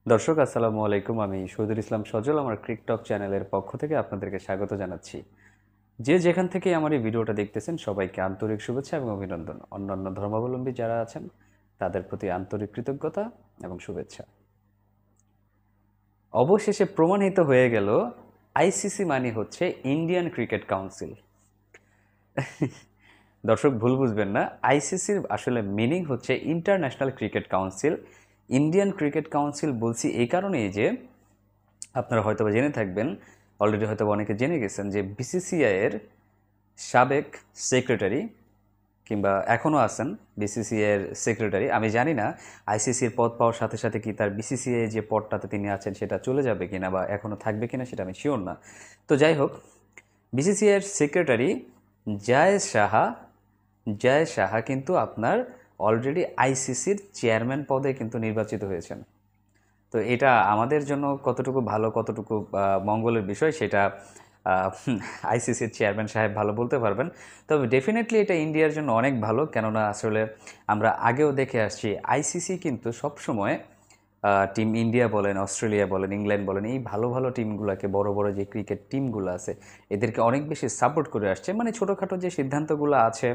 দর্শক আসসালামু আলাইকুম। আমি শহীদুল ইসলাম সজল আমার ক্রিকটক চ্যানেলের পক্ষ থেকে আপনাদেরকে স্বাগত জানাচ্ছি। যে যেখান থেকে আমার এই ভিডিওটা দেখতেছেন সবাইকে আন্তরিক শুভেচ্ছা এবং অভিনন্দন। অন্যান্য ধর্মাবলম্বী যারা আছেন তাদের প্রতি আন্তরিক কৃতজ্ঞতা এবং শুভেচ্ছা। অবশেষে প্রমাণিত হয়ে গেল আইসিসি মানে হচ্ছে ইন্ডিয়ান ক্রিকেট কাউন্সিল। দর্শক ভুল বুঝবেন না, আইসিসির আসলে মিনিং হচ্ছে international cricket council. Indian cricket council বলছি এই কারণেই যে আপনারা হয়তো জেনে থাকবেন, অলরেডি হয়তো অনেকে জেনে গেছেন যে বিসিসিআই এর সাবেক সেক্রেটারি কিংবা এখনও আছেন বিসিসিআই এর সেক্রেটারি। আমি জানি না আইসিসির পদ পাওয়ার সাথে সাথে কি তার বিসিসিআই যে পদটাতে তিনি আছেন সেটা চলে যাবে কিনা বা এখনও থাকবে কিনা সেটা আমি শিওর না। তো যাই হোক, বিসিসিআই এর সেক্রেটারি জয় সাহা কিন্তু আপনার অলরেডি আইসিসির চেয়ারম্যান পদে কিন্তু নির্বাচিত হয়েছেন। তো এটা আমাদের জন্য কতটুকু ভালো কতটুকু মঙ্গলের বিষয় সেটা আইসিসির চেয়ারম্যান সাহেব ভালো বলতে পারবেন। তবে ডেফিনেটলি এটা ইন্ডিয়ার জন্য অনেক ভালো, কেননা আসলে আমরা আগেও দেখে আসছি আইসিসি কিন্তু সবসময় টিম ইন্ডিয়া বলেন, অস্ট্রেলিয়া বলেন, ইংল্যান্ড বলেন, এই ভালো ভালো টিমগুলোকে, বড় বড় যে ক্রিকেট টিমগুলো আছে এদেরকে অনেক বেশি সাপোর্ট করে আসছে। মানে ছোটোখাটো যে সিদ্ধান্তগুলো আছে,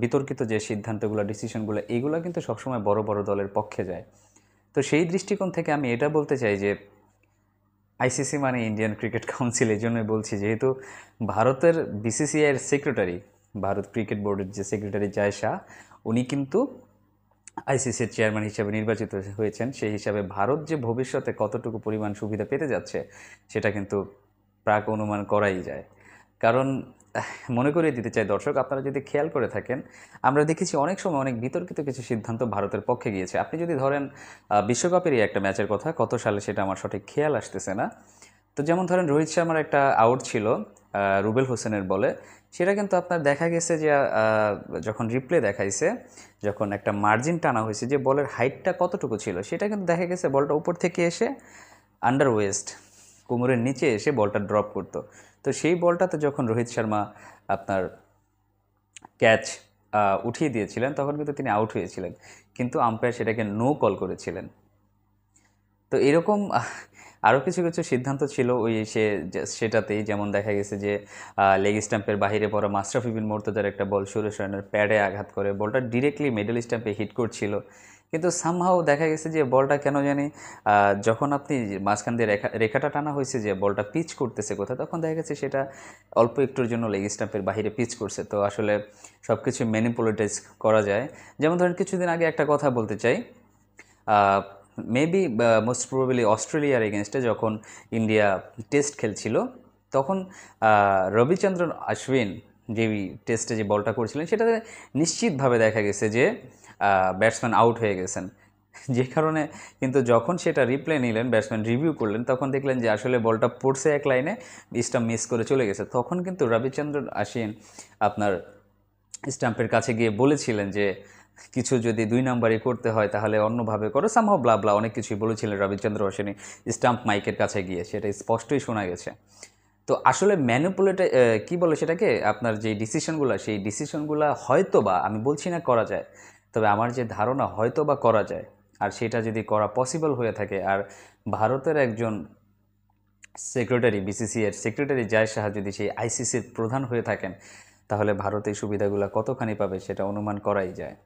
বিতর্কিত যে সিদ্ধান্তগুলো, ডিসিশনগুলো, এইগুলো কিন্তু সবসময় বড় বড় দলের পক্ষে যায়। তো সেই দৃষ্টিকোণ থেকে আমি এটা বলতে চাই যে আইসিসি মানে ইন্ডিয়ান ক্রিকেট কাউন্সিল। এই জন্যই বলছি যেহেতু ভারতের বিসিসিআইয়ের সেক্রেটারি, ভারত ক্রিকেট বোর্ডের যে সেক্রেটারি জয় শাহ, উনি কিন্তু আইসিসির চেয়ারম্যান হিসেবে নির্বাচিত হয়েছেন। সেই হিসাবে ভারত যে ভবিষ্যতে কতটুকু পরিমাণ সুবিধা পেতে যাচ্ছে সেটা কিন্তু প্রাক অনুমান করাই যায়। কারণ মনে করিয়ে দিতে চাই দর্শক, আপনারা যদি খেয়াল করে থাকেন, আমরা দেখেছি অনেক সময় অনেক বিতর্কিত কিছু সিদ্ধান্ত ভারতের পক্ষে গিয়েছে। আপনি যদি ধরেন বিশ্বকাপেরই একটা ম্যাচের কথা, কত সালে সেটা আমার সঠিক খেয়াল আসতেছে না, তো যেমন ধরেন রোহিত শর্মার একটা আউট ছিল রুবেল হোসেনের বলে, সেটা কিন্তু আপনার দেখা গেছে যে যখন রিপ্লে দেখাইছে, যখন একটা মার্জিন টানা হয়েছে যে বলের হাইটটা কতটুকু ছিল, সেটা কিন্তু দেখা গেছে বলটা উপর থেকে এসে আন্ডার ওয়েস্ট, কোমরের নিচে এসে বলটা ড্রপ করতো। তো সেই বলটাতে যখন রোহিত শর্মা আপনার ক্যাচ উঠিয়ে দিয়েছিলেন তখন কিন্তু তিনি আউট হয়েছিলেন, কিন্তু আম্পায়ার সেটাকে নো কল করেছিলেন। তো এরকম আরও কিছু কিছু সিদ্ধান্ত ছিল ওই সেটাতেই, যেমন দেখা গেছে যে লেগ স্টাম্পের বাইরে পড়া মাশরাফি বিন মুর্তজার একটা বল সুরেশ রায়নার প্যাডে আঘাত করে, বলটা ডিরেক্টলি মিডল স্টাম্পে হিট করছিল, কিন্তু সামহাও দেখা গেছে যে বলটা কেন জানি যখন আপনি মাঝখান দিয়ে রেখাটা টানা হয়েছে যে বলটা পিচ করতেছে কোথায়, তখন দেখা গেছে সেটা অল্প একটুর জন্য লেগ স্টাম্পের বাইরে পিচ করছে। তো আসলে সব কিছু ম্যানিপুলেটাইজ করা যায়। যেমন ধরেন কিছুদিন আগে একটা কথা বলতে চাই, মেবি মোস্ট প্রবাবলি অস্ট্রেলিয়ার এগেনস্টে যখন ইন্ডিয়া টেস্ট খেলছিল, তখন রবিচন্দ্রন অশ্বিন যে টেস্টে যে বলটা করছিলেন সেটাতে নিশ্চিতভাবে দেখা গেছে যে ব্যাটসম্যান আউট হয়ে গেছেন। যে কারণে কিন্তু যখন সেটা রিপ্লে নিলেন, ব্যাটসম্যান রিভিউ করলেন, তখন দেখলেন যে আসলে বলটা পড়ছে এক লাইনে, স্টাম্প মিস করে চলে গেছে। তখন কিন্তু রবিচন্দ্রন অশ্বিন আপনার স্টাম্পের কাছে গিয়ে বলেছিলেন যে কিছু যদি 2 নাম্বারই করতে হয় তাহলে অন্যভাবে করো, সামহাও ব্লা ব্লা অনেক কিছুই বলেছিলেন রবিচন্দ্র অশ্বিনী স্টাম্প মাইকের কাছে গিয়ে, সেটা স্পষ্টই শোনা গেছে। তো আসলে ম্যানিপুলেটে কী বলে সেটাকে, আপনার যে ডিসিশনগুলো, সেই ডিসিশনগুলো হয়তো বা, আমি বলছি না করা যায়, তবে আমার যে ধারণা হয়তো বা করা যায়। আর সেটা যদি করা পসিবল হয়ে থাকে, আর ভারতের একজন সেক্রেটারি, বিসিসিআইয়ের সেক্রেটারি জয় শাহ যদি সেই আইসিসির প্রধান হয়ে থাকেন, তাহলে ভারত এই সুবিধাগুলো কতখানি পাবে সেটা অনুমান করাই যায়।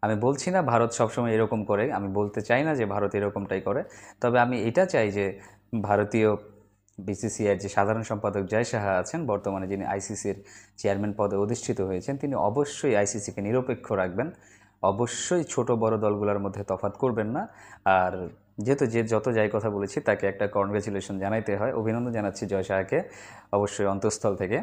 আমি বলছি না ভারত সবসময় এরকম করে, আমি বলতে চাই না যে ভারত এরকমটাই করে, তবে আমি এটা চাই যে ভারতীয় বিসিসিআইয়ের যে সাধারণ সম্পাদক জয় সাহা আছেন, বর্তমানে যিনি আইসিসির চেয়ারম্যান পদে অধিষ্ঠিত হয়েছেন, তিনি অবশ্যই আইসিসিকে নিরপেক্ষ রাখবেন, অবশ্যই ছোট বড় দলগুলোর মধ্যে তফাৎ করবেন না। আর যেহেতু যে যত যাই কথা বলেছি তাকে একটা কনগ্রেচুলেশন জানাইতে হয়, অভিনন্দন জানাচ্ছি জয় শাহকে অবশ্যই অন্তঃস্থল থেকে,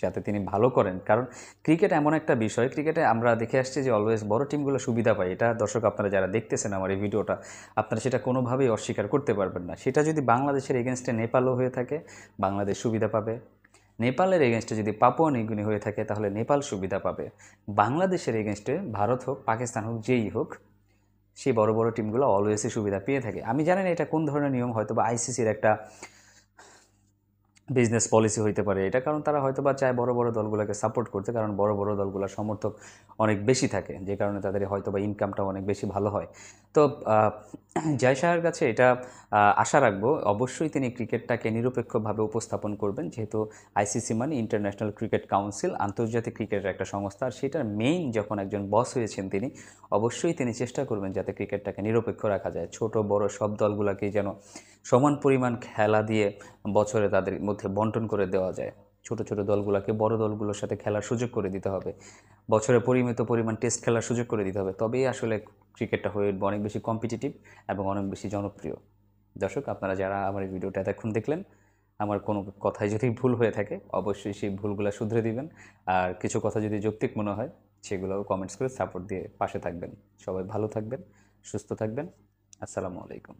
যাতে তিনি ভালো করেন। কারণ ক্রিকেট এমন একটা বিষয়, ক্রিকেটে আমরা দেখে আসছি যে অলওয়েজ বড় টিমগুলো সুবিধা পায়। এটা দর্শক আপনারা যারা দেখতেছেন আমার এই ভিডিওটা, আপনারা সেটা কোনোভাবেই অস্বীকার করতে পারবেন না। সেটা যদি বাংলাদেশের এগেনস্টে নেপালও হয়ে থাকে, বাংলাদেশ সুবিধা পাবে। নেপালের এগেনস্টে যদি পাপুয়া নিউগিনি হয়ে থাকে তাহলে নেপাল সুবিধা পাবে। বাংলাদেশের এগেনস্টে ভারত হোক, পাকিস্তান হোক, যেই হোক, সেই বড় বড় টিমগুলো অলওয়েজই সুবিধা পেয়ে থাকে। আমি জানি না এটা কোন ধরনের নিয়ম, হয়তো বা আইসিসির একটা বিজনেস পলিসি হইতে পারে এটা, কারণ তারা হয়তো বা চায় বড় বড় দলগুলোকে সাপোর্ট করতে, কারণ বড় বড় দলগুলোর সমর্থক অনেক বেশি থাকে, যে কারণে তাদের হয়তো বা ইনকামটাও অনেক বেশি ভালো হয়। তো জয় শাহের কাছে এটা আশা রাখবো, অবশ্যই তিনি ক্রিকেটটাকে নিরপেক্ষভাবে উপস্থাপন করবেন, যেহেতু আইসিসি মানে ইন্টারন্যাশনাল ক্রিকেট কাউন্সিল, আন্তর্জাতিক ক্রিকেটের একটা সংস্থা। আর সেটার মেইন যখন একজন বস হয়েছেন তিনি, অবশ্যই তিনি চেষ্টা করবেন যাতে ক্রিকেটটাকে নিরপেক্ষ রাখা যায়, ছোট বড় সব দলগুলোকেই যেন সমান পরিমাণ খেলা দিয়ে বছরে তাদের মধ্যে বন্টন করে দেওয়া যায়। ছোট ছোট দলগুলোকে বড় দলগুলোর সাথে খেলার সুযোগ করে দিতে হবে, বছরে পরিমিত পরিমাণ টেস্ট খেলার সুযোগ করে দিতে হবে, তবেই আসলে ক্রিকেটটা হয়ে উঠবে অনেক বেশি কম্পিটিটিভ এবং অনেক বেশি জনপ্রিয়। দর্শক, আপনারা যারা আমার এই ভিডিওটা এতক্ষণ দেখলেন, আমার কোনো কথায় যদি ভুল হয়ে থাকে অবশ্যই সেই ভুলগুলো শুধরে দিবেন, আর কিছু কথা যদি যৌক্তিক মনে হয় সেগুলোও কমেন্টস করে সাপোর্ট দিয়ে পাশে থাকবেন। সবাই ভালো থাকবেন, সুস্থ থাকবেন। আসসালামু আলাইকুম।